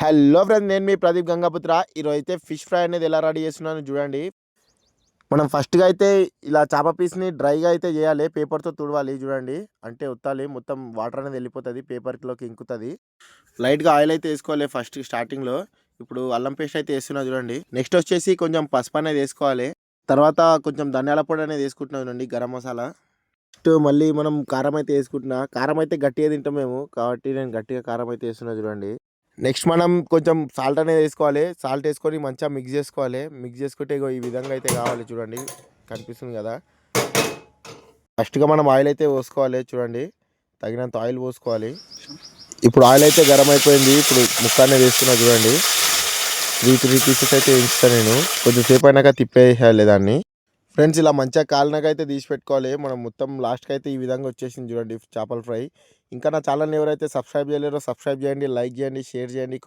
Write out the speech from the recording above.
Hello friends, నేను మీ ప్రదీప్ గంగాపుత్ర. ఈరోజు అయితే ఫిష్ ఫ్రై అనేది ఎలా రెడీ చేస్తున్నాను చూడండి. మనం ఫస్ట్గా అయితే ఇలా చేప పీస్ని డ్రైగా అయితే చేయాలి, పేపర్తో తుడవాలి చూడండి. అంటే ఉత్తాలి, మొత్తం వాటర్ అనేది వెళ్ళిపోతుంది, పేపర్లోకి ఇంకుతుంది. లైట్గా ఆయిల్ అయితే వేసుకోవాలి ఫస్ట్ స్టార్టింగ్లో. ఇప్పుడు అల్లం పేస్ట్ అయితే వేస్తున్నా చూడండి. నెక్స్ట్ వచ్చేసి కొంచెం పసుపు అనేది వేసుకోవాలి. తర్వాత కొంచెం ధనియాల పొడి అనేది వేసుకుంటున్నాం చూడండి, గరం మసాలా. నెక్స్ట్ మళ్ళీ మనం కారం అయితే వేసుకుంటున్నా. కారం అయితే గట్టిగా తింటాం మేము, కాబట్టి నేను గట్టిగా కారం అయితే వేస్తున్నా చూడండి. నెక్స్ట్ మనం కొంచెం సాల్ట్ అనేది వేసుకోవాలి. సాల్ట్ వేసుకొని మంచిగా మిక్స్ చేసుకోవాలి. మిక్స్ చేసుకుంటే ఇగో ఈ విధంగా అయితే కావాలి చూడండి, కనిపిస్తుంది కదా. ఫస్ట్గా మనం ఆయిల్ అయితే పోసుకోవాలి చూడండి, తగినంత ఆయిల్ పోసుకోవాలి. ఇప్పుడు ఆయిల్ అయితే గరం అయిపోయింది. ఇప్పుడు ముక్క అనేది వేస్తున్నా చూడండి. త్రీ పీసెస్ అయితే వేయించుతాను నేను. కొంచెం సేపు అయినాక తిప్పేయాలి దాన్ని. ఫ్రెండ్స్, ఇలా మంచిగా కాలినాక అయితే తీసి పెట్టుకోవాలి. మనం మొత్తం లాస్ట్కి అయితే ఈ విధంగా వచ్చేసింది చూడండి చేపల ఫ్రై. ఇంకా నా ఛానల్ని ఎవరైతే సబ్స్క్రైబ్ చేయలేరో సబ్స్క్రైబ్ చేయండి, లైక్ చేయండి, షేర్ చేయండి.